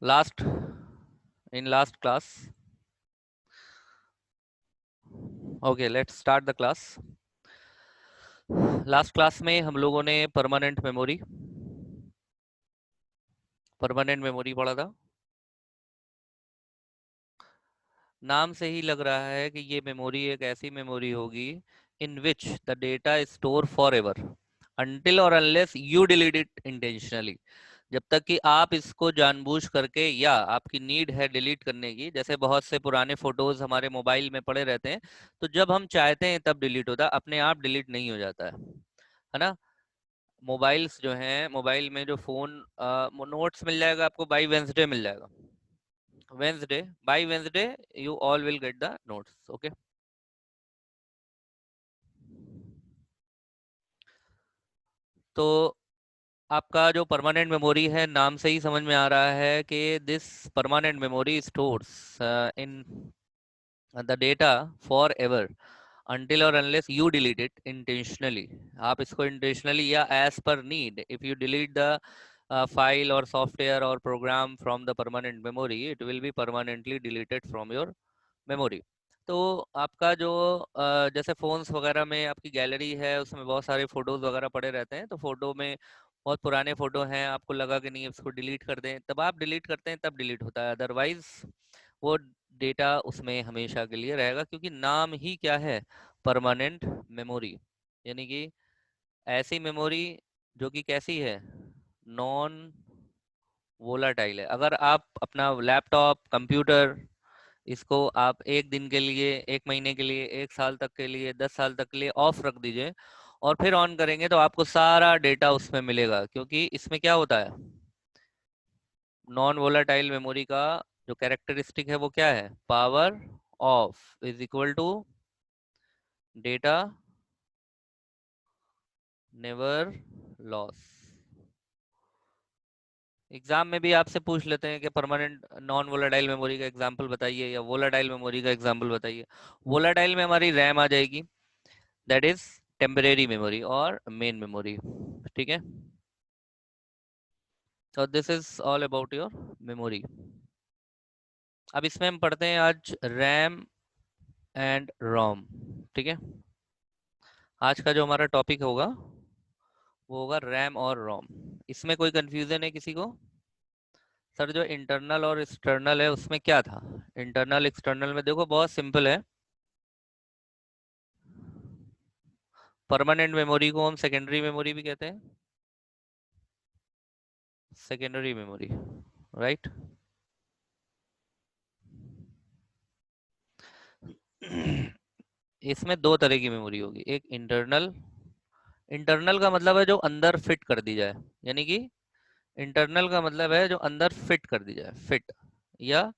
last class. Okay, let's start the class. Last class में हम लोगों ने परमानेंट मेमोरी पढ़ा था। नाम से ही लग रहा है कि ये मेमोरी एक ऐसी मेमोरी होगी in which the data is store forever until और unless you delete it intentionally. जब तक कि आप इसको जानबूझ करके या आपकी नीड है डिलीट करने की, जैसे बहुत से पुराने फोटोज हमारे मोबाइल में पड़े रहते हैं, तो जब हम चाहते हैं तब डिलीट होता है, अपने आप डिलीट नहीं हो जाता है ना। मोबाइल्स जो हैं, मोबाइल में जो फोन नोट्स मिल जाएगा आपको, बाई वेंसडे मिल जाएगा। Wednesday, by Wednesday you all will get the notes. Okay, तो आपका जो परमानेंट मेमोरी है, नाम से ही समझ में आ रहा है कि this permanent memory stores in the data for ever until or unless you delete it intentionally। आप इसको intentionally या as per need, if you delete the file or software or program from the permanent memory, it will be permanently deleted from your memory। तो आपका जो जैसे phones वगैरह में आपकी गैलरी है, उसमें बहुत सारे फोटोज वगैरह पड़े रहते हैं, तो फोटो में बहुत पुराने फोटो हैं, आपको लगा कि नहीं इसको डिलीट कर दें, तब आप डिलीट करते हैं, तब डिलीट होता है। अदरवाइज वो डेटा उसमें हमेशा के लिए रहेगा, क्योंकि नाम ही क्या है, परमानेंट मेमोरी। यानी कि ऐसी मेमोरी जो कि कैसी है, नॉन वोलाटाइल है। अगर आप अपना लैपटॉप, कंप्यूटर, इसको आप एक दिन के लिए, एक महीने के लिए, एक साल तक के लिए, 10 साल तक के लिए ऑफ रख दीजिए और फिर ऑन करेंगे, तो आपको सारा डेटा उसमें मिलेगा। क्योंकि इसमें क्या होता है, नॉन वोलाटाइल मेमोरी का जो कैरेक्टरिस्टिक है वो क्या है, power off is equal to data never loss. Exam में भी आपसे पूछ लेते हैं कि परमानेंट नॉन वोलाटाइल मेमोरी का एग्जांपल बताइए, या वोलाटाइल मेमोरी का एग्जांपल बताइए। वोलाटाइल में हमारी रैम आ जाएगी, दैट इज टेम्परेरी मेमोरी और मेन मेमोरी। ठीक है, तो this is all about your memory. अब इसमें हम पढ़ते हैं आज रैम एंड रोम। ठीक है, आज का जो हमारा टॉपिक होगा वो होगा रैम और रोम। इसमें कोई कंफ्यूजन है किसी को? सर जो इंटरनल और एक्सटर्नल है उसमें क्या था? इंटरनल एक्सटर्नल में देखो बहुत सिंपल है। परमानेंट मेमोरी को हम सेकेंडरी मेमोरी भी कहते हैं, सेकेंडरी मेमोरी, राइट। इसमें दो तरह की मेमोरी होगी, एक इंटरनल। इंटरनल का मतलब है जो अंदर फिट कर दी जाए, यानी कि इंटरनल का मतलब है जो अंदर फिट कर दी जाए, फिट, या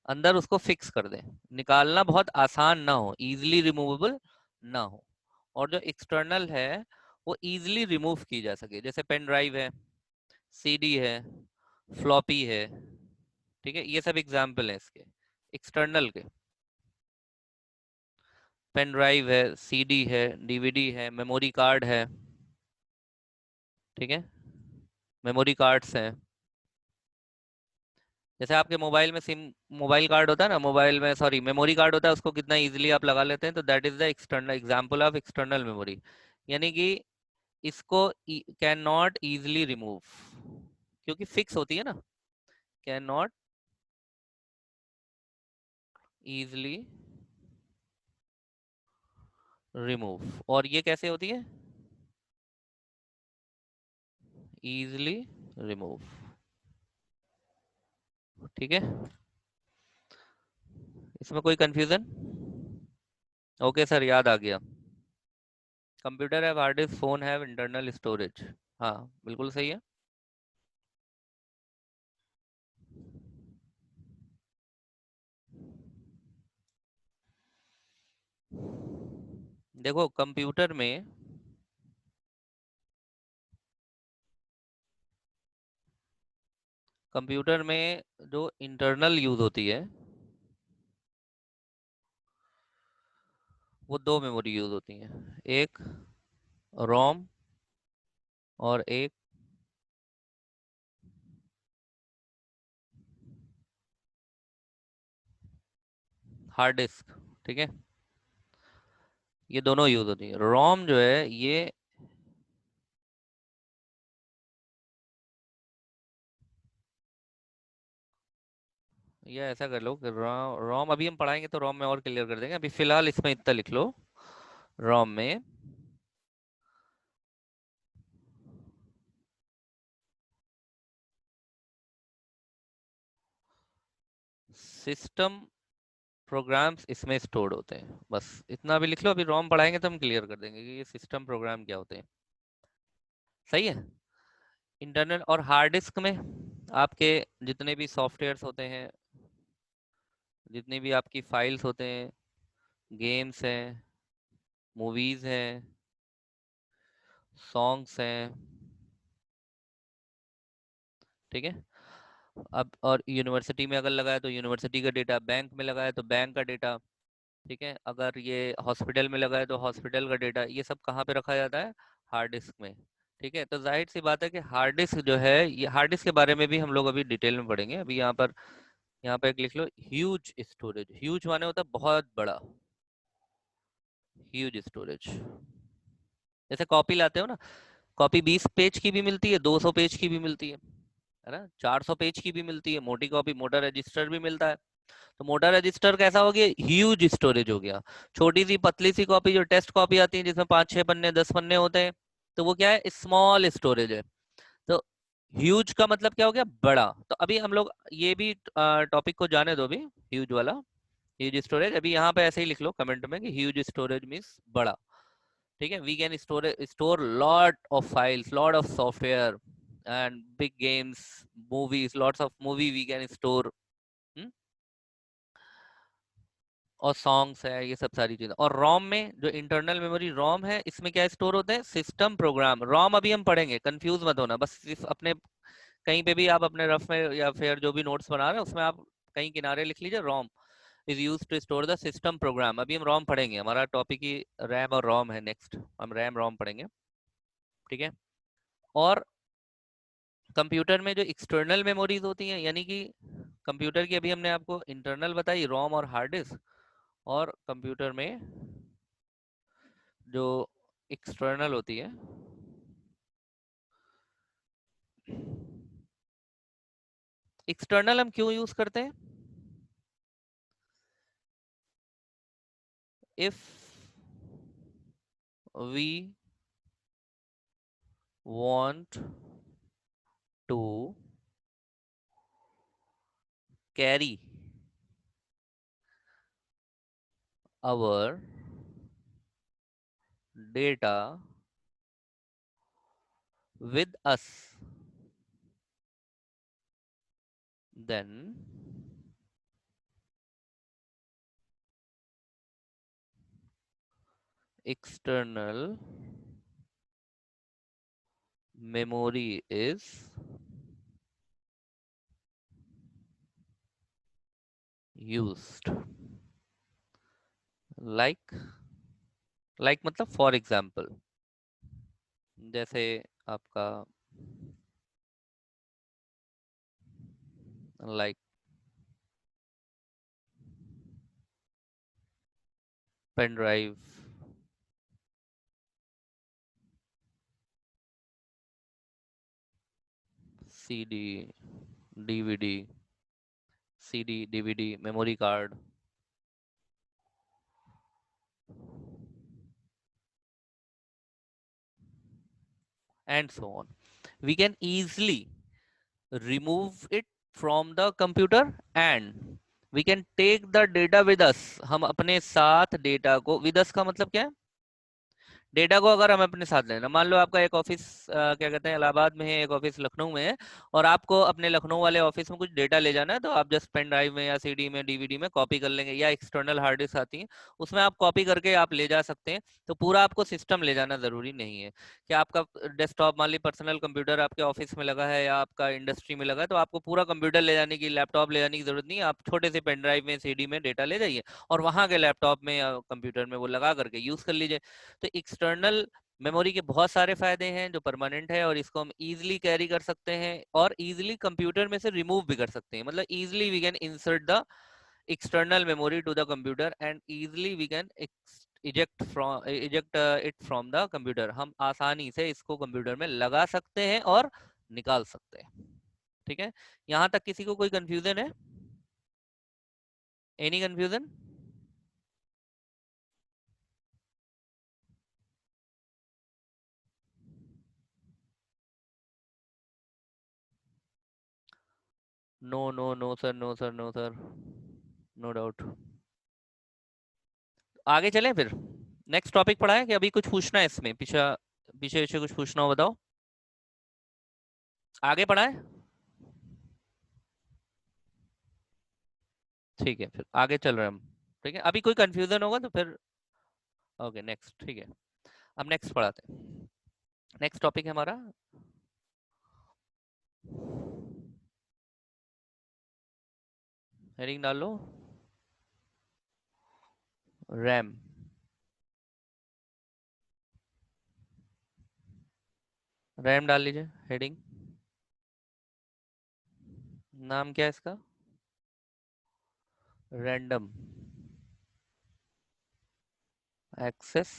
अंदर उसको फिक्स कर दें, निकालना बहुत आसान ना हो, इजीली रिमूवेबल ना हो। और जो एक्सटर्नल है वो इजीली रिमूव की जा सके, जैसे पेन ड्राइव है, सीडी है, फ्लॉपी है। ठीक है, ये सब एग्जाम्पल है इसके, एक्सटर्नल के। पेन ड्राइव है, सीडी है, डीवीडी है, मेमोरी कार्ड है। ठीक है, मेमोरी कार्ड्स हैं। जैसे आपके मोबाइल में सिम, मोबाइल कार्ड होता है ना, मोबाइल में सॉरी मेमोरी कार्ड होता है, उसको कितना इजीली आप लगा लेते हैं, तो that is the external example of external memory. यानी कि इसको कैन नॉट इजीली रिमूव, क्योंकि फिक्स होती है ना, कैन नॉट इजीली रिमूव। और ये कैसे होती है, इजीली रिमूव। ठीक है, इसमें कोई कंफ्यूजन? ओके सर, याद आ गया। Computer have hard disk, phone have internal storage. हाँ, बिल्कुल सही है। देखो कंप्यूटर में जो इंटरनल यूज होती है वो दो मेमोरी यूज होती हैं, एक रोम और एक हार्ड डिस्क, ठीक है, ये दोनों यूज होती है। रोम जो है ये ऐसा कर लो कि रोम अभी हम पढ़ाएंगे तो रोम में और क्लियर कर देंगे, अभी फिलहाल इसमें इतना लिख लो, रोम में सिस्टम प्रोग्राम्स इसमें स्टोर्ड होते हैं, बस इतना भी लिख लो, अभी रोम पढ़ाएंगे तो हम क्लियर कर देंगे कि ये सिस्टम प्रोग्राम क्या होते हैं। सही है। इंटरनल और हार्ड डिस्क में आपके जितने भी सॉफ्टवेयर्स होते हैं, जितनी भी आपकी फाइल्स होते हैं, गेम्स हैं, मूवीज हैं, सॉन्ग्स हैं, ठीक है। अब और यूनिवर्सिटी में अगर लगा है तो यूनिवर्सिटी का डेटा, बैंक में लगा है तो बैंक का डेटा, ठीक है। अगर ये हॉस्पिटल में लगा है तो हॉस्पिटल का डेटा, ये सब कहाँ पे रखा जाता है, हार्ड डिस्क में, ठीक है। तो जाहिर सी बात है कि हार्ड डिस्क जो है, ये हार्ड डिस्क के बारे में भी हम लोग अभी डिटेल में पढ़ेंगे। अभी यहाँ पर एक लिख लो, ह्यूज स्टोरेज। ह्यूज माने होता है बहुत बड़ा, ह्यूज स्टोरेज। जैसे कॉपी लाते हो ना, कॉपी 20 पेज की भी मिलती है, 200 पेज की भी मिलती है ना, 400 पेज की भी मिलती है। मोटी कॉपी, मोटा रजिस्टर भी मिलता है। तो मोटा रजिस्टर कैसा हो गया, ह्यूज स्टोरेज हो गया। छोटी सी पतली सी कॉपी जो टेस्ट कॉपी आती है जिसमें 5 6 पन्ने 10 पन्ने होते हैं, तो वो क्या है, स्मॉल स्टोरेज है। तो ह्यूज का मतलब क्या हो गया, बड़ा। तो अभी हम लोग ये भी टॉपिक को जाने दो अभी, ह्यूज वाला, ह्यूज स्टोरेज अभी यहाँ पे ऐसे ही लिख लो कमेंट में कि ह्यूज स्टोरेज मीन्स बड़ा, ठीक है। We can store lot of files, lot of software and big games, movies, lots of movie we can store, और सॉन्ग्स है, ये सब सारी चीजें। और रोम में जो इंटरनल मेमोरी रोम है, इसमें क्या स्टोर होते हैं, सिस्टम प्रोग्राम। रोम अभी हम पढ़ेंगे, कंफ्यूज मत होना, बस सिर्फ अपने कहीं पे भी आप अपने रफ में या फिर जो भी नोट्स बना रहे हैं उसमें आप कहीं किनारे लिख लीजिए, ROM is use to store the system program. अभी हम रोम पढ़ेंगे, हमारा टॉपिक ही रैम और रोम है, नेक्स्ट हम रैम रोम पढ़ेंगे, ठीक है। और कंप्यूटर में जो एक्सटर्नल मेमोरीज होती हैं, यानी कि कंप्यूटर की अभी हमने आपको इंटरनल बताई, रोम और हार्ड डिस्क, और कंप्यूटर में जो एक्सटर्नल होती है, एक्सटर्नल हम क्यों यूज करते हैं, if we want to carry our data with us, then external memory is used, like मतलब फॉर एग्जाम्पल, जैसे आपका like pen drive, CD, DVD, CD DVD, memory card, and so on. We can easily remove it from the computer and we can take the data with us. हम अपने साथ data को, with us का मतलब क्या है, data को अगर हम अपने साथ लेना, मान लो आपका एक ऑफिस क्या कहते हैं, इलाहाबाद में है, एक ऑफिस लखनऊ में है, और आपको अपने लखनऊ वाले ऑफिस में कुछ डेटा ले जाना है, तो आप जस्ट पेन ड्राइव में या सीडी में डीवीडी में कॉपी कर लेंगे, या एक्सटर्नल हार्ड डिस्क आती है उसमें आप कॉपी करके आप ले जा सकते हैं। तो पूरा आपको सिस्टम ले जाना जरूरी नहीं है कि आपका डेस्कटॉप, मान ली पर्सनल कंप्यूटर आपके ऑफिस में लगा है या आपका इंडस्ट्री में लगा है, तो आपको पूरा कंप्यूटर ले जाने की, लैपटॉप ले जाने की जरूरत नहीं है। आप छोटे से पेन ड्राइव में, सीडी में डेटा ले जाइए और वहां के लैपटॉप में या कंप्यूटर में वो लगा करके यूज कर लीजिए। तो एक्सटर्नल मेमोरी के बहुत सारे फायदे हैं, जो परमानेंट है और इसको हम इजीली कैरी कर सकते हैं और इजीली कंप्यूटर में से रिमूव भी कर सकते हैं, मतलब easily we can insert the external memory to the computer and easily we can eject it from the computer. हम आसानी से इसको कंप्यूटर में लगा सकते हैं और निकाल सकते हैं। ठीक है, यहां तक किसी को कोई कंफ्यूजन है? Any confusion? No no no sir, no sir, no sir, no doubt. आगे चलें फिर, नेक्स्ट टॉपिक पढ़ा है कि अभी कुछ पूछना है इसमें, पीछे पीछे पीछे कुछ पूछना हो बताओ। आगे पढ़ा है? ठीक है, फिर आगे चल रहे हैं हम। ठीक है, अभी कोई कंफ्यूजन होगा तो फिर ओके नेक्स्ट। ठीक है, अब नेक्स्ट पढ़ाते हैं। नेक्स्ट टॉपिक है हमारा हेडिंग डाल लो, रैम। रैम डाल लीजिए हेडिंग। नाम क्या है इसका? रैंडम एक्सेस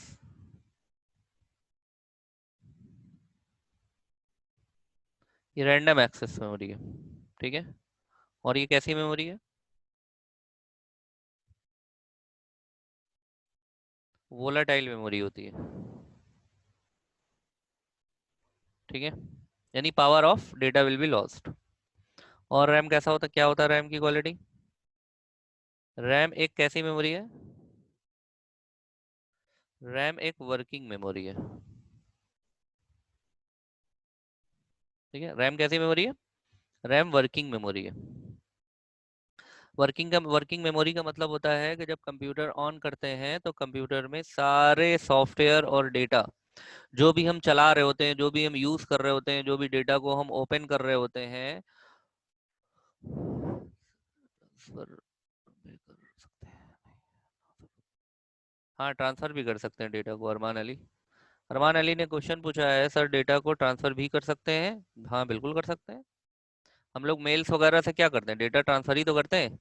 ये रैंडम एक्सेस मेमोरी है। ठीक है, और ये कैसी मेमोरी है? वोलाटाइल मेमोरी होती है। ठीक है, यानी power of data will be lost. और रैम कैसा होता, क्या होता है रैम की क्वालिटी? रैम एक कैसी मेमोरी है? रैम एक वर्किंग मेमोरी है। ठीक है, रैम कैसी मेमोरी है? रैम वर्किंग मेमोरी है। वर्किंग मेमोरी का मतलब होता है कि जब कंप्यूटर ऑन करते हैं तो कंप्यूटर में सारे सॉफ्टवेयर और डेटा जो भी हम चला रहे होते हैं, जो भी हम यूज कर रहे होते हैं, जो भी डेटा को हम ओपन कर रहे होते हैं, ट्रांसफर भी कर सकते हैं। हाँ, ट्रांसफर भी कर सकते हैं डेटा को। अरमान अली, अरमान अली ने क्वेश्चन पूछा है, सर डेटा को ट्रांसफर भी कर सकते हैं? हाँ बिल्कुल कर सकते हैं। हम लोग मेल्स वगैरह से क्या करते हैं, डेटा ट्रांसफर ही तो करते हैं।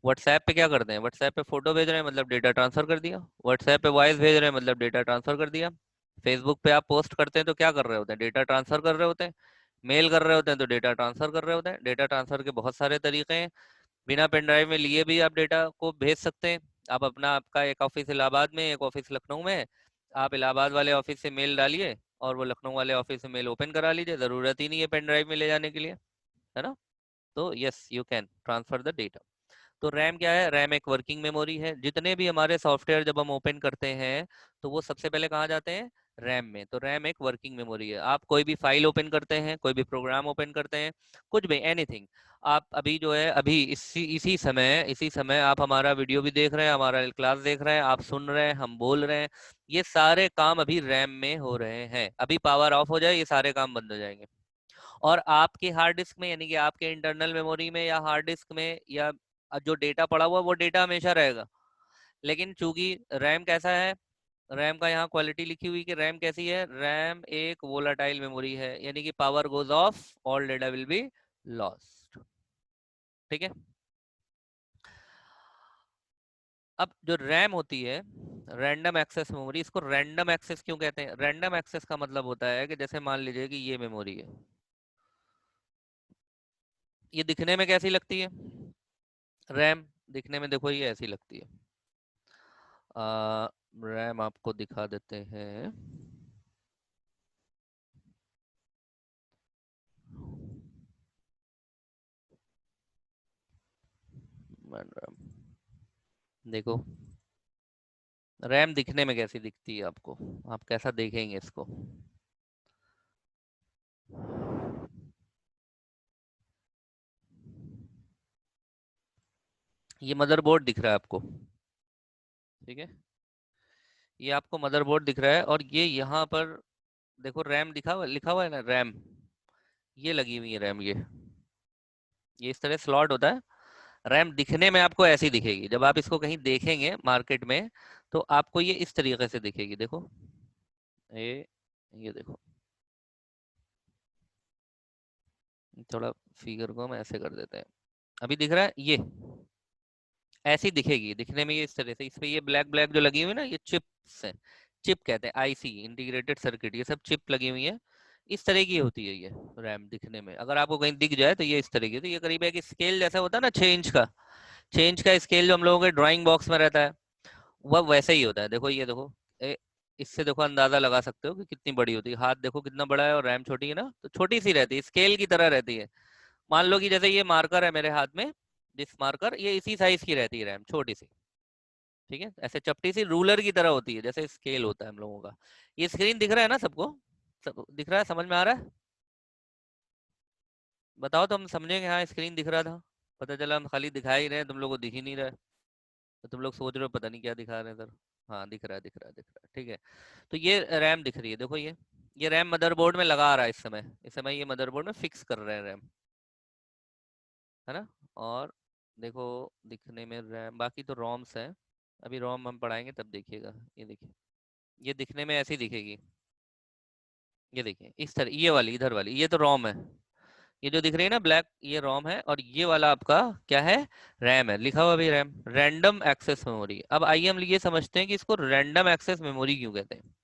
व्हाट्सएप पे क्या करते हैं, व्हाट्सएप पे फोटो भेज रहे हैं मतलब डेटा ट्रांसफर कर दिया। व्हाट्सएप पे वॉइस भेज रहे हैं मतलब डेटा ट्रांसफर कर दिया। फेसबुक पे आप पोस्ट करते हैं तो क्या कर रहे होते हैं, डेटा ट्रांसफर कर रहे होते हैं। मेल कर रहे होते हैं तो डेटा ट्रांसफर कर रहे होते हैं। डेटा ट्रांसफर के बहुत सारे तरीके हैं। बिना पेन ड्राइव में लिए भी आप डेटा को भेज सकते हैं। आप अपना, आपका एक ऑफिस इलाहाबाद में, एक ऑफिस लखनऊ में है, आप इलाहाबाद वाले ऑफिस से मेल डालिए और वो लखनऊ वाले ऑफिस से मेल ओपन करा लीजिए, जरूरत ही नहीं है पेन ड्राइव में ले जाने के लिए, है ना। तो yes, you can transfer the data. तो रैम क्या है? रैम एक वर्किंग मेमोरी है। जितने भी हमारे सॉफ्टवेयर जब हम ओपन करते हैं तो वो सबसे पहले कहाँ जाते हैं? रैम में। तो रैम एक वर्किंग मेमोरी है। आप कोई भी फाइल ओपन करते हैं, कोई भी प्रोग्राम ओपन करते हैं, कुछ भी एनीथिंग, आप अभी जो है, अभी इसी समय आप हमारा वीडियो भी देख रहे हैं, हमारा क्लास देख रहे हैं, आप सुन रहे हैं, हम बोल रहे हैं, ये सारे काम अभी रैम में हो रहे हैं। अभी पावर ऑफ हो जाए ये सारे काम बंद हो जाएंगे। और आपके हार्ड डिस्क में, यानी कि आपके इंटरनल मेमोरी में या हार्ड डिस्क में, या जो डेटा पड़ा हुआ वो डेटा हमेशा रहेगा। लेकिन चूंकि रैम कैसा है, रैम का यहाँ क्वालिटी लिखी हुई कि रैम कैसी है, रैम एक वोलाटाइल मेमोरी है, यानी कि power goes off all data will be lost. ठीक है, अब जो रैम होती है, रैंडम एक्सेस मेमोरी, इसको रैंडम एक्सेस क्यों कहते हैं? रैंडम एक्सेस का मतलब होता है कि जैसे मान लीजिए कि ये मेमोरी है, ये दिखने में कैसी लगती है? रैम दिखने में देखो ये ऐसी लगती है। रैम आपको दिखा देते हैं। रैम देखो, रैम दिखने में कैसी दिखती है आपको, आप कैसा देखेंगे इसको? ये मदरबोर्ड दिख रहा है आपको, ठीक है, ये आपको मदरबोर्ड दिख रहा है, और ये यहाँ पर देखो रैम दिखा हुआ, लिखा हुआ है ना रैम, ये लगी हुई है रैम, ये इस तरह स्लॉट होता है। रैम दिखने में आपको ऐसी दिखेगी, जब आप इसको कहीं देखेंगे मार्केट में तो आपको ये इस तरीके से दिखेगी। देखो ये देखो, थोड़ा फिगर को हम ऐसे कर देते हैं, अभी दिख रहा है ये, ऐसी दिखेगी, दिखने में ये इस तरह से, इस पे ये ब्लैक ब्लैक जो लगी हुई है ना, ये चिप्स है। चिप कहते हैं, आईसी, इंटीग्रेटेड सर्किट, ये सब चिप लगी हुई है। इस तरह की होती है ये रैम दिखने में। अगर आपको कहीं दिख जाए तो ये इस तरह की, तो ये करीब एक स्केल जैसा होता है ना, 6 इंच का। 6 इंच का स्केल जो हम लोगों के ड्राइंग बॉक्स में रहता है, वह वैसे ही होता है। देखो ये देखो, इससे देखो अंदाजा लगा सकते हो कि कितनी बड़ी होती है। हाथ देखो कितना बड़ा है, और रैम छोटी है ना, तो छोटी सी रहती है, स्केल की तरह रहती है। मान लो कि जैसे ये मार्कर है मेरे हाथ में, दिस मार्कर, ये इसी साइज की रहती है रैम, छोटी सी। ठीक है, ऐसे चपटी सी रूलर की तरह होती है, जैसे स्केल होता है हम लोगों का। ये स्क्रीन दिख रहा है ना सबको? सब दिख रहा है, समझ में आ रहा है? बताओ तो हम समझेंगे। हाँ, स्क्रीन दिख रहा था, पता चला हम खाली दिखा ही रहे हैं, तुम लोग को दिख ही नहीं रहा है, तो तुम लोग सोच रहे हो पता नहीं क्या दिखा रहे हैं सर। हाँ, दिख रहा है, दिख रहा है, दिख रहा है, ठीक है। तो ये रैम दिख रही है, देखो ये रैम मदरबोर्ड में लगा रहा है इस समय, इस समय ये मदरबोर्ड में फिक्स कर रहे हैं रैम, है ना। और देखो, दिखने में रैम, बाकी तो रोम्स है, अभी रोम हम पढ़ाएंगे तब देखिएगा। ये देखिए, ये दिखने में ऐसी दिखेगी। ये देखिए इस तरह, ये वाली इधर वाली, ये तो रोम है। ये जो दिख रही है ना ब्लैक, ये रोम है, और ये वाला आपका क्या है? रैम है, लिखा हुआ भी रैम, रैंडम एक्सेस मेमोरी। अब आइए हम ये समझते हैं कि इसको रैंडम एक्सेस मेमोरी क्यों कहते हैं।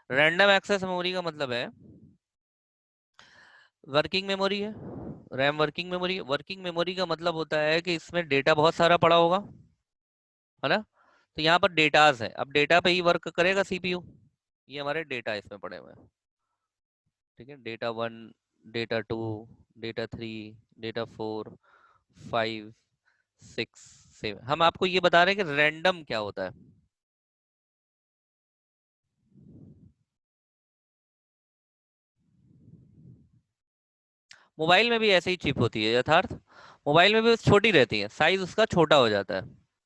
रैंडम एक्सेस मेमोरी का मतलब है, वर्किंग मेमोरी है, RAM working memory. Working memory का मतलब होता है कि इसमें डेटा बहुत सारा पड़ा होगा, है ना। तो यहाँ पर डेटाज है, अब डेटा पे ही वर्क करेगा सीपीयू। ये हमारे डेटा इसमें पड़े हुए हैं, ठीक है। Data one, data two, data three, data four, five, six, seven. हम आपको ये बता रहे हैं कि रैंडम क्या होता है। मोबाइल में भी ऐसे ही चिप होती है यथार्थ, मोबाइल में भी छोटी रहती है, साइज उसका छोटा हो जाता है,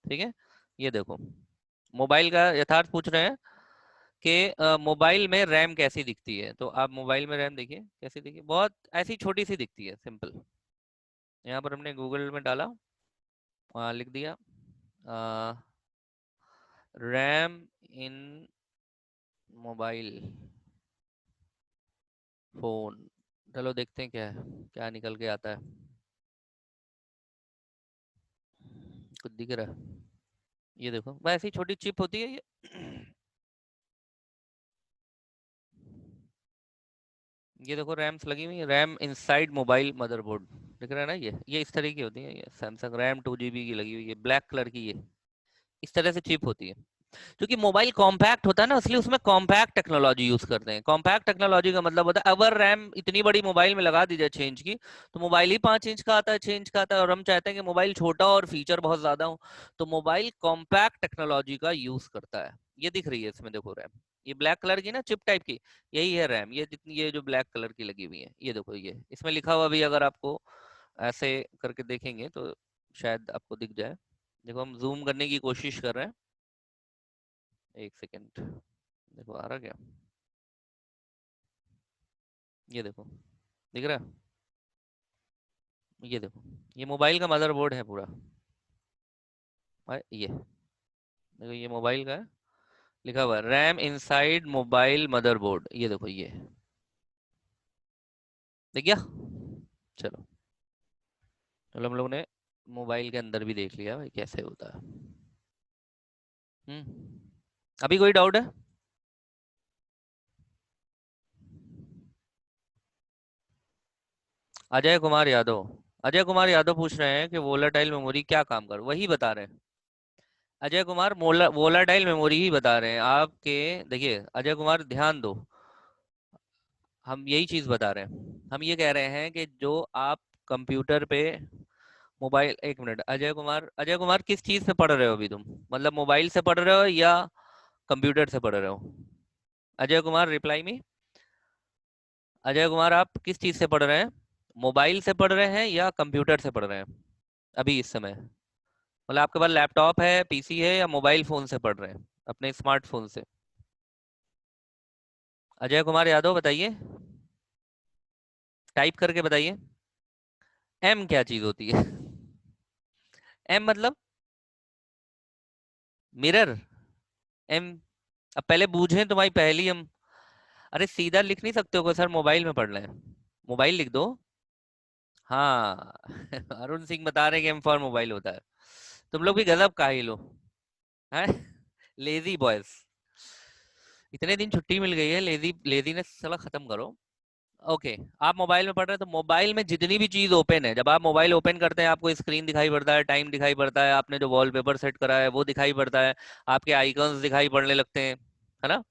ठीक है। ये देखो, मोबाइल का यथार्थ पूछ रहे हैं कि मोबाइल में रैम कैसी दिखती है, तो आप मोबाइल में रैम देखिए कैसी दिखी, बहुत ऐसी छोटी सी दिखती है, सिंपल। यहाँ पर हमने गूगल में डाला, वहाँ लिख दिया रैम इन मोबाइल फोन। चलो देखते हैं क्या है, क्या निकल के आता है। कुछ दिख रहा है? ये देखो, वह ऐसी छोटी चिप होती है ये। ये देखो रैम्स लगी हुई है, रैम इनसाइड मोबाइल मदरबोर्ड, दिख रहा है ना। ये इस तरह की होती है, ये सैमसंग रैम 2 GB की लगी हुई है, ब्लैक कलर की, ये इस तरह से चिप होती है। क्योंकि मोबाइल कॉम्पैक्ट होता है ना, इसलिए उसमें कॉम्पैक्ट टेक्नोलॉजी यूज करते हैं। कॉम्पैक्ट टेक्नोलॉजी का मतलब होता है, अगर रैम इतनी बड़ी मोबाइल में लगा दी जाए 6 इंच की, तो मोबाइल ही 5 इंच का आता है, 6 इंच का आता है, और हम चाहते हैं कि मोबाइल छोटा और फीचर बहुत ज्यादा हो, तो मोबाइल कॉम्पैक्ट टेक्नोलॉजी का यूज करता है। ये दिख रही है इसमें, देखो रैम, ये ब्लैक कलर की ना चिप टाइप की, यही है रैम। ये जितनी, ये जो ब्लैक कलर की लगी हुई है, ये देखो, ये इसमें लिखा हुआ भी, अगर आपको ऐसे करके देखेंगे तो शायद आपको दिख जाए। देखो, हम जूम करने की कोशिश कर रहे हैं, एक सेकेंड। देखो आ रहा क्या? ये देखो, दिख रहा है? ये देखो, ये मोबाइल का मदरबोर्ड है पूरा। ये देखो, ये मोबाइल का है, लिखा हुआ है रैम इनसाइड मोबाइल मदरबोर्ड, ये देखो ये, देख गया? चलो, चलो हम लोग ने मोबाइल के अंदर भी देख लिया भाई कैसे होता है। अभी कोई डाउट है? अजय कुमार यादव, अजय कुमार यादव पूछ रहे हैं कि वोलाटाइल मेमोरी क्या काम कर, वही बता रहे हैं। अजय कुमार वोलाटाइल मेमोरी ही बता रहे हैं आपके। देखिए अजय कुमार, ध्यान दो, हम यही चीज बता रहे हैं। हम ये कह रहे हैं कि जो आप कंप्यूटर पे, मोबाइल, एक मिनट, अजय कुमार, अजय कुमार किस चीज से पढ़ रहे हो अभी तुम? मतलब मोबाइल से पढ़ रहे हो या कंप्यूटर से पढ़ रहे हो? Ajay Kumar reply me. अजय कुमार, आप किस चीज से पढ़ रहे हैं? मोबाइल से पढ़ रहे हैं या कंप्यूटर से पढ़ रहे हैं अभी इस समय? मतलब आपके पास लैपटॉप है, पीसी है, या मोबाइल फोन से पढ़ रहे हैं, अपने स्मार्टफोन से? अजय कुमार यादव बताइए, टाइप करके बताइए। एम क्या चीज होती है? एम मतलब मिरर, एम। अब पहले बूझें तुम्हारी पहली हम। अरे सीधा लिख नहीं सकते हो सर, मोबाइल में पढ़ रहे हैं, मोबाइल लिख दो। हाँ। अरुण सिंह बता रहे हैं कि एम फॉर मोबाइल होता है। तुम लोग भी गजब काहिल हो हैं। लेजी बॉयज, इतने दिन छुट्टी मिल गई है, लेजीनेस साला खत्म करो। ओके, आप मोबाइल में पढ़ रहे हैं तो मोबाइल में जितनी भी चीज ओपन है, जब आप मोबाइल ओपन करते हैं आपको स्क्रीन दिखाई पड़ता है, टाइम दिखाई पड़ता है, आपने जो वॉलपेपर सेट करा है वो दिखाई पड़ता है, आपके आइकन्स दिखाई पड़ने लगते हैं, है ना।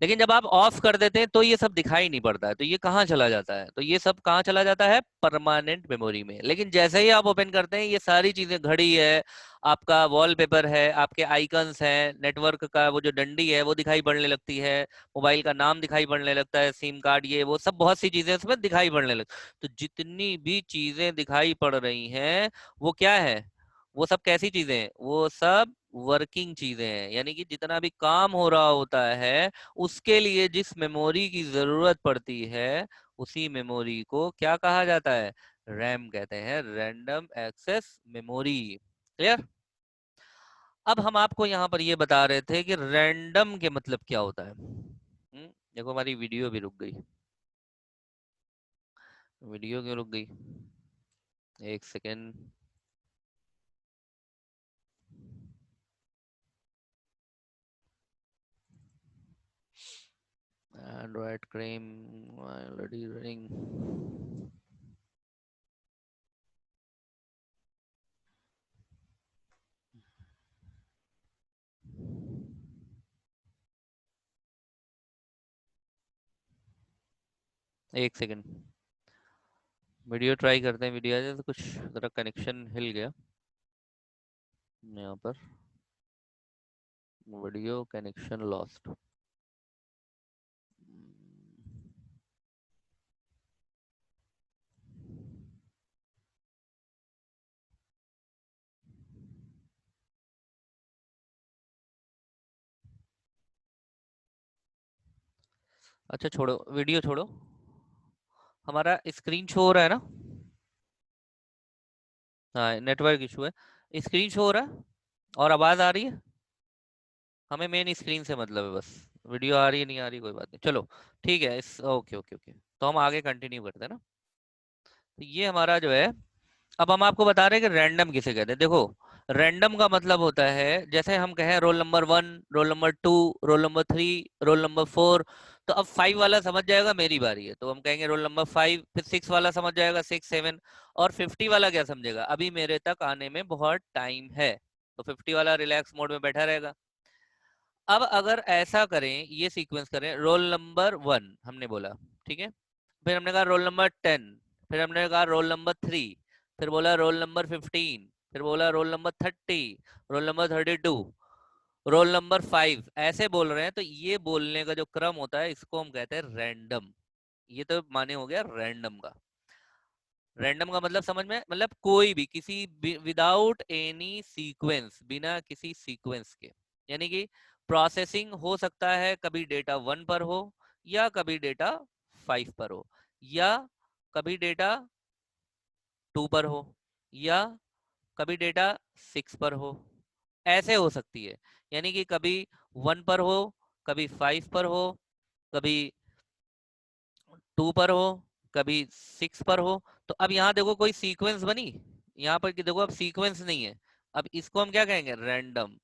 लेकिन जब आप ऑफ कर देते हैं तो ये सब दिखाई नहीं पड़ता है, तो ये कहाँ चला जाता है, तो ये सब कहाँ चला जाता है, परमानेंट मेमोरी में। लेकिन जैसे ही आप ओपन करते हैं ये सारी चीजें, घड़ी है, आपका वॉलपेपर है, आपके आइकन्स हैं, नेटवर्क का वो जो डंडी है वो दिखाई पड़ने लगती है, मोबाइल का नाम दिखाई पड़ने लगता है, सिम कार्ड, ये वो सब बहुत सी चीजें उसमें दिखाई पड़ने लगती। तो जितनी भी चीजें दिखाई पड़ रही हैं वो क्या है, वो सब कैसी चीजें हैं, वो सब वर्किंग चीजें हैं। यानी कि जितना भी काम हो रहा होता है उसके लिए जिस मेमोरी की जरूरत पड़ती है उसी मेमोरी को क्या कहा जाता है, रैम कहते हैं, रैंडम एक्सेस मेमोरी। क्लियर। अब हम आपको यहाँ पर ये बता रहे थे कि रैंडम के मतलब क्या होता है। देखो हमारी वीडियो भी रुक गई, वीडियो क्यों रुक गई, एक second. Android cream already running. एक सेकेंड, वीडियो ट्राई करते हैं, वीडियो आ जाए तो कुछ जरा कनेक्शन हिल गया यहाँ पर, वीडियो कनेक्शन लॉस्ट। अच्छा छोड़ो, वीडियो छोड़ो, हमारा स्क्रीन शो हो रहा है ना। हाँ नेटवर्क इशू है, स्क्रीन शो हो रहा है और आवाज आ रही है, हमें मेन स्क्रीन से मतलब है बस, वीडियो आ रही है नहीं आ रही कोई बात नहीं, चलो ठीक है। इस ओके ओके ओके, तो हम आगे कंटिन्यू करते हैं ना। तो ये हमारा जो है, अब हम आपको बता रहे हैं कि रैंडम किसे कहते हैं। देखो रैंडम का मतलब होता है, जैसे हम कहें roll number 1, roll number 2, roll number 3, roll number 4, तो अब 5 वाला समझ जाएगा मेरी बारी है तो हम कहेंगे रोल नंबर 5, फिर 6 वाला समझ जाएगा 6 7, और 50 वाला क्या समझेगा, अभी मेरे तक आने में बहुत टाइम है, तो 50 वाला रिलैक्स मोड में बैठा रहेगा। अब अगर ऐसा करें, ये सीक्वेंस करें, रोल नंबर 1 हमने बोला, ठीक है, फिर हमने कहा रोल नंबर 10, फिर हमने कहा रोल नंबर 3, फिर बोला रोल नंबर 15, फिर बोला roll number 30, roll number 32, roll number 5, ऐसे बोल रहे हैं, तो ये बोलने का जो क्रम होता है इसको हम कहते हैं रैंडम। ये तो माने हो गया रैंडम का। रैंडम का मतलब समझ में, मतलब कोई भी किसी, विदाउट एनी सीक्वेंस, बिना किसी सीक्वेंस के। यानी कि प्रोसेसिंग हो सकता है कभी डेटा 1 पर हो, या कभी डेटा 5 पर हो, या कभी डेटा 2 पर हो, या कभी डेटा 6 पर हो, ऐसे हो सकती है। यानी कि कभी 1 पर हो, कभी 5 पर हो, कभी 2 पर हो, कभी 6 पर हो। तो अब यहाँ देखो कोई सीक्वेंस बनी, यहाँ पर कि देखो अब सीक्वेंस नहीं है, अब इसको हम क्या कहेंगे, रैंडम।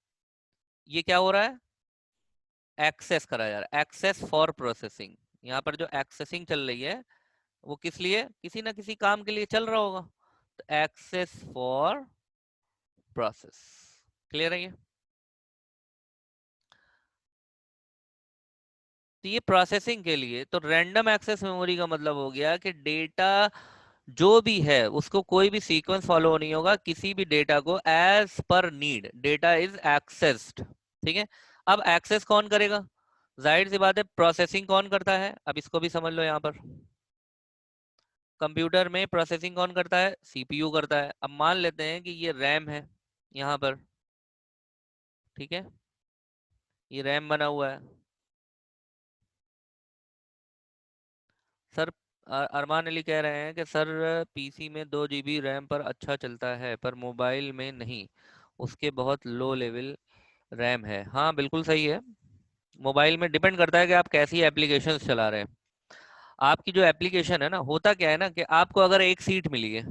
ये क्या हो रहा है, एक्सेस करा जा रहा है, एक्सेस फॉर प्रोसेसिंग। यहाँ पर जो एक्सेसिंग चल रही है वो किस लिए, किसी ना किसी काम के लिए चल रहा होगा, तो एक्सेस फॉर प्रोसेस। क्लियर है ये। तो ये प्रोसेसिंग के लिए, तो रैंडम एक्सेस मेमोरी का मतलब हो गया कि डेटा जो भी है उसको कोई भी सीक्वेंस फॉलो नहीं होगा, किसी भी डेटा को as per need data is accessed. ठीक है। अब एक्सेस कौन करेगा, जाहिर सी बात है प्रोसेसिंग कौन करता है, अब इसको भी समझ लो। यहाँ पर कंप्यूटर में प्रोसेसिंग कौन करता है, सीपीयू करता है। अब मान लेते हैं कि ये रैम है यहाँ पर, ठीक है, ये रैम बना हुआ है। सर अरमान अली कह रहे हैं कि सर पीसी में 2 GB रैम पर अच्छा चलता है पर मोबाइल में नहीं, उसके बहुत लो लेवल रैम है। हाँ बिल्कुल सही है, मोबाइल में डिपेंड करता है कि आप कैसी एप्लीकेशंस चला रहे हैं। आपकी जो एप्लीकेशन है ना, होता क्या है ना कि आपको अगर एक सीट मिली है,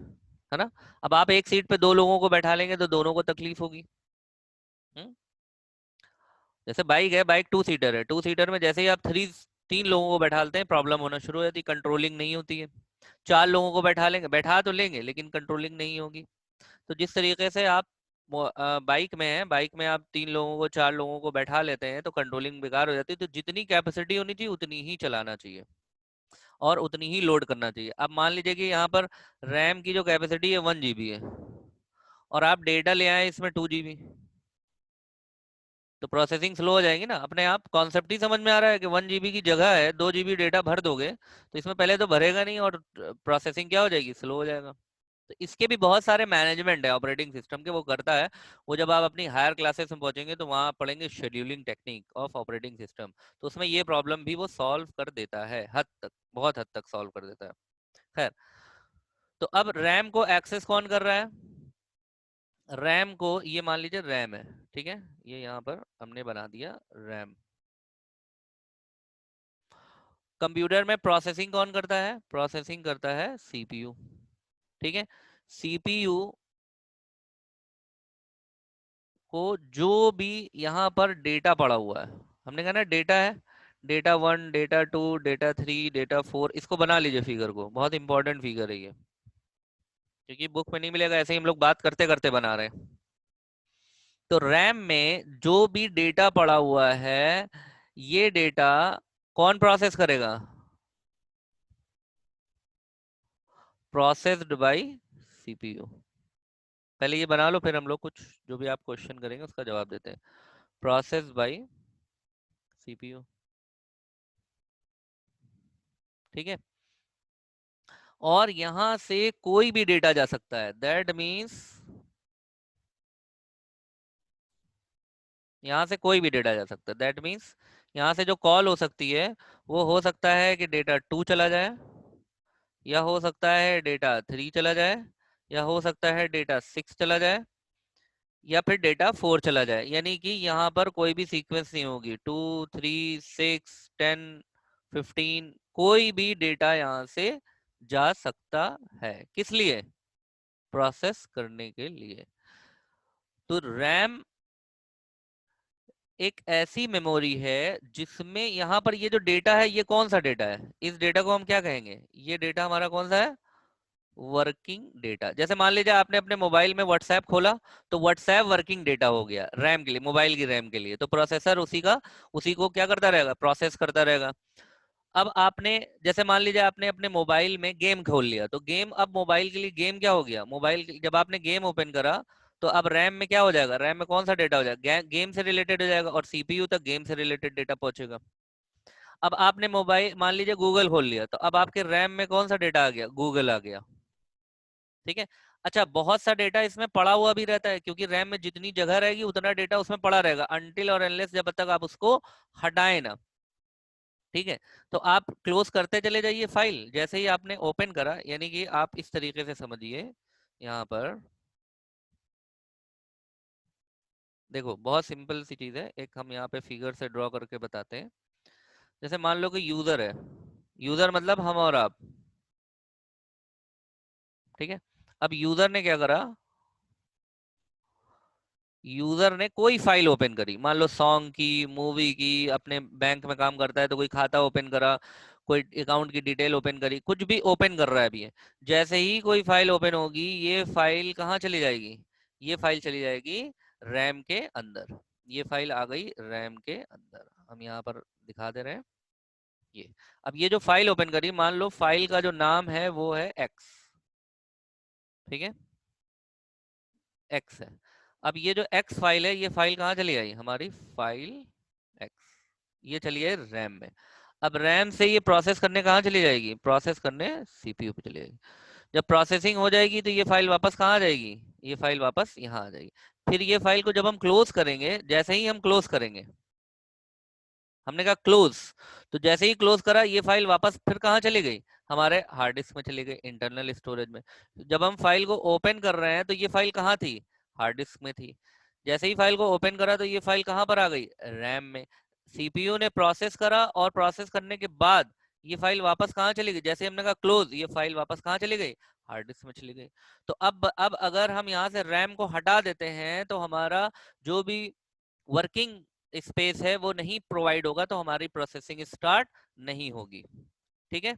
है ना। अब आप एक सीट पे दो लोगों को बैठा लेंगे तो दोनों को तकलीफ होगी। हम्म? जैसे बाइक है, बाइक टू सीटर है, टू सीटर में जैसे ही आप तीन लोगों को बैठाते हैं प्रॉब्लम होना शुरू हो जाती है, कंट्रोलिंग नहीं होती है। चार लोगों को बैठा लेंगे, बैठा तो लेंगे लेकिन कंट्रोलिंग नहीं होगी। तो जिस तरीके से आप बाइक में है, बाइक में आप तीन लोगों को चार लोगों को बैठा लेते हैं तो कंट्रोलिंग बेकार हो जाती है। तो जितनी कैपेसिटी होनी चाहिए उतनी ही चलाना चाहिए और उतनी ही लोड करना चाहिए। अब मान लीजिए कि यहाँ पर रैम की जो कैपेसिटी है 1 GB है और आप डेटा ले आए इसमें 2 GB, तो प्रोसेसिंग स्लो हो जाएगी ना। अपने आप कॉन्सेप्ट ही समझ में आ रहा है कि 1 GB की जगह है 2 GB डेटा भर दोगे तो इसमें पहले तो भरेगा नहीं और प्रोसेसिंग क्या हो जाएगी, स्लो हो जाएगा। तो इसके भी बहुत सारे मैनेजमेंट है ऑपरेटिंग सिस्टम के, वो करता है। वो जब आप अपनी हायर क्लासेस में पहुंचेंगे तो वहां पढ़ेंगे scheduling technique of operating system, तो उसमें ये प्रॉब्लम भी वो सॉल्व कर देता है, हद तक, बहुत हद तक सॉल्व कर देता है। खैर, तो अब रैम को एक्सेस कौन कर रहा है? रैम को, ये मान लीजिए रैम है, ठीक है, ये यहाँ पर हमने बना दिया रैम। कंप्यूटर में प्रोसेसिंग कौन करता है? प्रोसेसिंग करता है सीपीयू, ठीक है। सीपीयू को जो भी यहाँ पर डेटा पड़ा हुआ है, हमने कहा ना डेटा है, डेटा 1, डेटा 2, डेटा 3, डेटा 4, इसको बना लीजिए फिगर को, बहुत इंपॉर्टेंट फिगर है ये, क्योंकि बुक में नहीं मिलेगा, ऐसे ही हम लोग बात करते करते बना रहे हैं। तो रैम में जो भी डेटा पड़ा हुआ है, ये डेटा कौन प्रोसेस करेगा? Processed bye CPU. पहले ये बना लो फिर हम लोग कुछ जो भी आप क्वेश्चन करेंगे उसका जवाब देते हैं। प्रोसेस बाय सीपीयू, ठीक है। और यहां से कोई भी डेटा जा सकता है, दैट मीन्स यहां से कोई भी डेटा जा सकता है, दैट मीन्स यहां से जो कॉल हो सकती है वो हो सकता है कि डेटा 2 चला जाए, या हो सकता है डेटा 3 चला जाए, या हो सकता है डेटा 6 चला जाए, या फिर डेटा 4 चला जाए। यानी कि यहाँ पर कोई भी सीक्वेंस नहीं होगी, 2, 3, 6, 10, 15, कोई भी डेटा यहाँ से जा सकता है। किस लिए? प्रोसेस करने के लिए। तो रैम एक ऐसी मेमोरी है जिसमें यहाँ पर ये जो डेटा है ये कौन सा डेटा है, इस डेटा को हम क्या कहेंगे? ये डेटा हमारा कौन सा है? Working data. जैसे मान लीजिए आपने अपने मोबाइल में व्हाट्सएप खोला, तो व्हाट्सएप वर्किंग डेटा हो गया रैम के लिए, मोबाइल की रैम के लिए। तो प्रोसेसर उसी को क्या करता रहेगा? प्रोसेस करता रहेगा। अब आपने, जैसे मान लीजिए आपने अपने मोबाइल में गेम खोल लिया, तो गेम, अब मोबाइल के लिए गेम क्या हो गया? जब आपने गेम ओपन करा तो अब रैम में क्या हो जाएगा? रैम में कौन सा डेटा हो जाएगा? गेम से रिलेटेड हो जाएगा और सीपीयू तक गेम से रिलेटेड डेटा पहुंचेगा। अब आपने मोबाइल, मान लीजिए गूगल खोल लिया, तो अब आपके रैम में कौन सा डेटा आ गया? गूगल आ गया, ठीक है। अच्छा, बहुत सा डेटा इसमें पड़ा हुआ भी रहता है, क्योंकि रैम में जितनी जगह रहेगी उतना डेटा उसमें पड़ा रहेगा, अनटिल और अनलेस, जब तक आप उसको हटाए ना, ठीक है। तो आप क्लोज करते चले जाइए फाइल, जैसे ही आपने ओपन करा, यानी कि आप इस तरीके से समझिए। यहाँ पर देखो, बहुत सिंपल सी चीज है, एक हम यहाँ पे फिगर से ड्रॉ करके बताते हैं। जैसे मान लो कि यूजर है, यूजर मतलब हम और आप, ठीक है। अब यूजर ने क्या करा? यूजर ने कोई फाइल ओपन करी, मान लो सॉन्ग की, मूवी की, अपने बैंक में काम करता है तो कोई खाता ओपन करा, कोई अकाउंट की डिटेल ओपन करी, कुछ भी ओपन कर रहा है अभी ये। जैसे ही कोई फाइल ओपन होगी, ये फाइल कहाँ चली जाएगी? ये फाइल चली जाएगी रैम के अंदर। ये फाइल आ गई रैम के अंदर, हम यहाँ पर दिखा दे रहे हैं ये। अब ये जो फाइल ओपन करी, मान लो फाइल का जो नाम है वो है एक्स, ठीक है, एक्स है। अब ये जो एक्स फाइल है, ये फाइल कहाँ चली आई? हमारी फाइल एक्स, ये चली है रैम में। अब रैम से ये प्रोसेस करने कहाँ चली जाएगी? प्रोसेस करने सीपीयू पे चली जाएगी। जब प्रोसेसिंग हो जाएगी तो ये फाइल वापस कहाँ आ जाएगी? ये फाइल वापस यहाँ आ जाएगी। फिर ये फाइल को जब हम क्लोज करेंगे, जैसे ही हम क्लोज करेंगे, हमने कहा क्लोज, तो जैसे ही क्लोज करा, ये फाइल वापस फिर कहाँ चली गई? हमारे हार्ड डिस्क में चली गई, इंटरनल स्टोरेज में। जब हम फाइल को ओपन कर रहे हैं तो ये फाइल कहाँ थी? हार्ड डिस्क में थी। जैसे ही फाइल को ओपन करा तो ये फाइल कहाँ पर आ गई? रैम में। सीपीयू ने प्रोसेस करा और प्रोसेस करने के बाद ये फाइल वापस कहाँ चली गई? जैसे हमने कहा क्लोज, ये फाइल वापस कहाँ चली गई? हार्ड डिस्क में चली गई। तो अब अगर हम यहाँ से रैम को हटा देते हैं तो हमारा जो भी वर्किंग स्पेस है वो नहीं प्रोवाइड होगा, तो हमारी प्रोसेसिंग स्टार्ट नहीं होगी। ठीक है,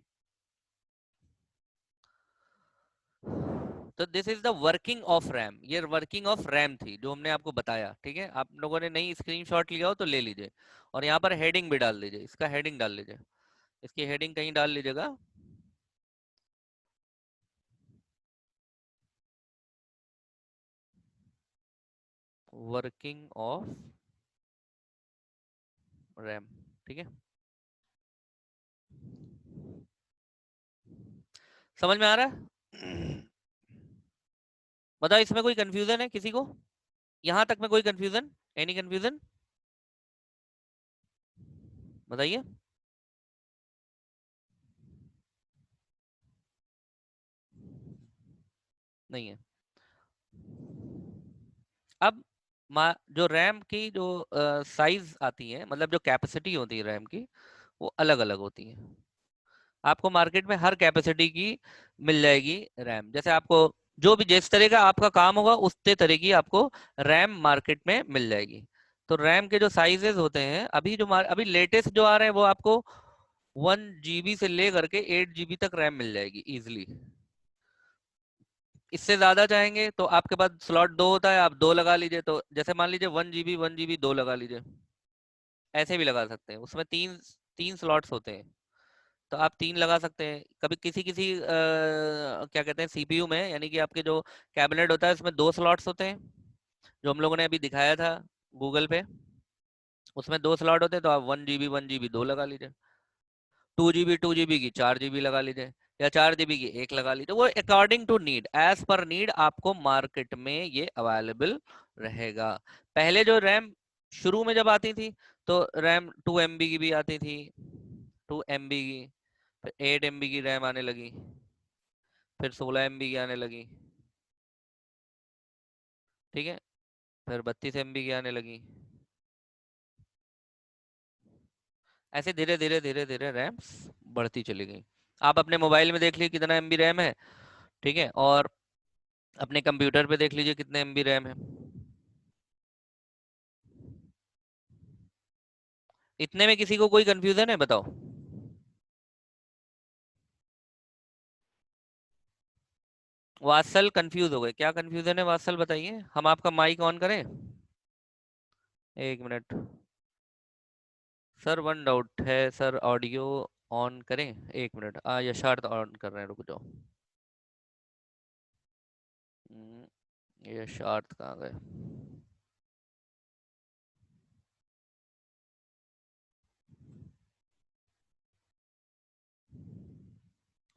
तो this is the working of RAM, ये वर्किंग ऑफ रैम थी जो हमने आपको बताया। ठीक है, आप लोगों ने नई स्क्रीनशॉट लिया हो तो ले लीजिए, और यहाँ पर हेडिंग भी डाल दीजिए, इसका हेडिंग डाल लीजिए, इसकी हेडिंग कहीं डाल लीजिएगा। Working of RAM. ठीक है, समझ में आ रहा है? बताओ, इसमें कोई कंफ्यूजन है किसी को? यहां तक में कोई कंफ्यूजन? Any confusion? बताइए। नहीं है। अब जो रैम की जो साइज आती है, मतलब जो कैपेसिटी होती है रैम की, वो अलग अलग होती है। आपको मार्केट में हर कैपेसिटी की मिल जाएगी रैम। जैसे आपको जो भी जिस तरह का आपका काम होगा उतने तरह की आपको रैम मार्केट में मिल जाएगी। तो रैम के जो साइजेस होते हैं, अभी लेटेस्ट जो आ रहे हैं वो आपको 1 GB से लेकर के 8 GB तक रैम मिल जाएगी इजिली। इससे ज्यादा चाहेंगे तो आपके पास स्लॉट दो होता है, आप दो लगा लीजिए। तो जैसे मान लीजिए 1 GB दो लगा लीजिए, ऐसे भी लगा सकते हैं। उसमें तीन तीन स्लॉट्स होते हैं, तो आप तीन लगा सकते हैं। कभी किसी किसी क्या कहते हैं, सीपीयू में, यानी कि आपके जो कैबिनेट होता है उसमें दो स्लॉट्स होते हैं, जो हम लोगों ने अभी दिखाया था गूगल पे, उसमें दो स्लॉट होते हैं। तो आप 1 GB दो लगा लीजिए, 2 GB की 4 GB लगा लीजिए, या 4 GB की एक लगा लीजिए। वो according to need, as per need आपको मार्केट में ये अवेलेबल रहेगा। पहले जो रैम शुरू में जब आती थी, तो रैम 2 MB की भी आती थी, 2 MB की, फिर 8 MB की रैम आने लगी, फिर 16 MB की आने लगी। ठीक है, फिर 32 MB की आने लगी। ऐसे धीरे धीरे धीरे धीरे रैम्स बढ़ती चली गई। आप अपने मोबाइल में देख लीजिए कितना MB रैम है। ठीक है, और अपने कंप्यूटर पे देख लीजिए कितने MB रैम है। इतने में किसी को कोई कंफ्यूजन है? बताओ। वात्सल कंफ्यूज हो गए? क्या कंफ्यूजन है वात्सल, बताइए। हम आपका माइक ऑन करें? एक मिनट सर, वन डाउट है सर, ऑडियो ऑन करें? एक मिनट, यशार्थ ऑन कर रहे हैं, रुक जाओ। यशार्थ कहाँ गए?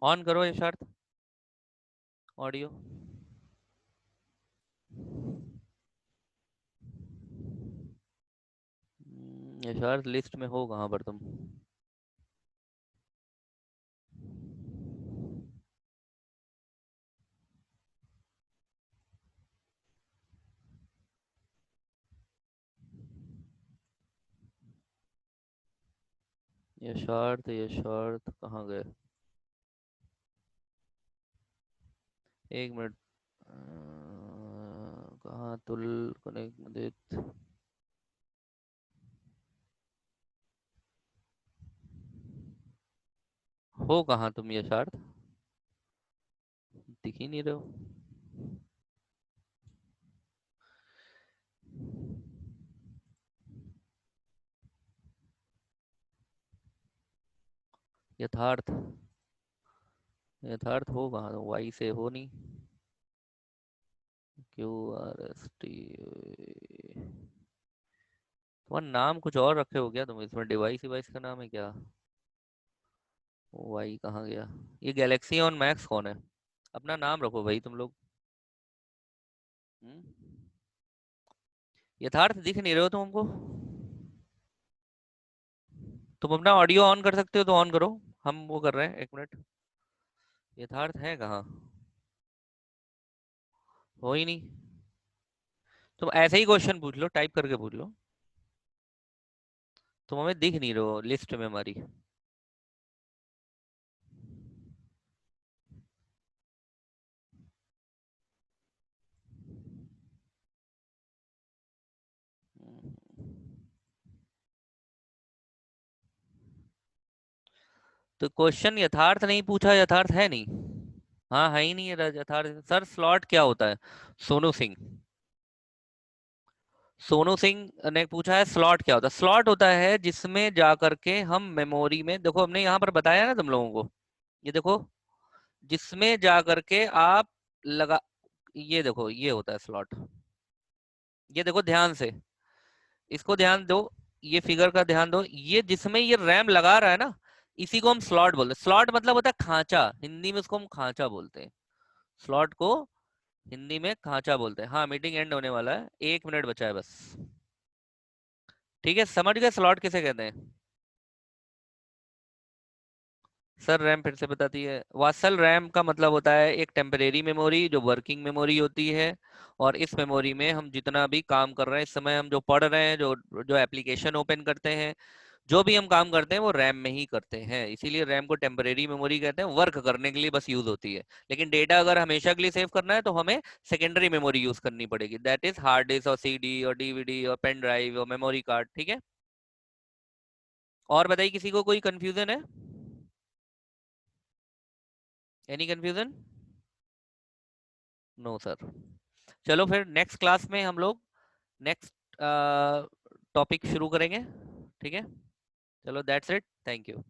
ऑन करो यशार्थ, ऑडियो। यशार्थ लिस्ट में हो कहाँ पर तुम? यशार्थ यशार्थ कहाँ गए? एक मिनट, कहाँ तुल कनेक्ट? हो कहाँ तुम यशार्थ? दिख ही नहीं रहे हो। यथार्थ, यथार्थ हो कहाँ? वाई से हो नहीं। QRST, तुम्हारा नाम कुछ और रखे हो क्या तुम इसमें? डिवाइस डिवाइस का नाम है क्या? वाई कहाँ गया? ये गैलेक्सी ऑन मैक्स कौन है? अपना नाम रखो भाई तुम लोग। हम्म? यथार्थ दिख नहीं रहे हो तुम हमको? तुम अपना ऑडियो ऑन कर सकते हो तो ऑन करो, हम वो कर रहे हैं। एक मिनट, यथार्थ है कहाँ? हो ही नहीं। तुम ऐसे ही क्वेश्चन पूछ लो, टाइप करके पूछ लो। तुम हमें दिख नहीं रहे हो लिस्ट में हमारी। तो क्वेश्चन यथार्थ नहीं पूछा, यथार्थ है नहीं। हाँ है ही नहीं है यथार्थ। सर स्लॉट क्या होता है? सोनू सिंह, सोनू सिंह ने पूछा है स्लॉट क्या होता है। स्लॉट होता है जिसमें जा करके हम मेमोरी में, देखो हमने यहाँ पर बताया ना तुम लोगों को, ये देखो, जिसमें जा करके आप लगा, ये देखो ये होता है स्लॉट। ये देखो ध्यान से, इसको ध्यान दो, ये फिगर का ध्यान दो, ये जिसमें ये रैम लगा रहा है ना, इसी को हम स्लॉट बोलते हैं। स्लॉट मतलब होता है खांचा, हिंदी में उसको हम खांचा बोलते हैं। स्लॉट को हिंदी में खांचा बोलते हैं। हाँ मीटिंग एंड होने वाला है, 1 मिनट बचा है बस। ठीक है, समझ गए स्लॉट किसे कहते हैं? सर रैम फिर से बताती है। वात्सल रैम का मतलब होता है एक टेम्परेरी मेमोरी जो वर्किंग मेमोरी होती है, और इस मेमोरी में हम जितना भी काम कर रहे हैं, इस समय हम जो पढ़ रहे हैं, जो जो एप्लीकेशन ओपन करते हैं, जो भी हम काम करते हैं वो रैम में ही करते हैं। इसीलिए रैम को टेम्परेरी मेमोरी कहते हैं, वर्क करने के लिए बस यूज होती है। लेकिन डेटा अगर हमेशा के लिए सेव करना है तो हमें सेकेंडरी मेमोरी यूज करनी पड़ेगी, दैट इज हार्ड डिस्क और सीडी और डीवीडी और पेन ड्राइव और मेमोरी कार्ड। ठीक है, और बताइए किसी को कोई कंफ्यूजन है? Any confusion? No sir. चलो फिर नेक्स्ट क्लास में हम लोग नेक्स्ट टॉपिक शुरू करेंगे। ठीक है, चलो दैट्स इट, थैंक यू।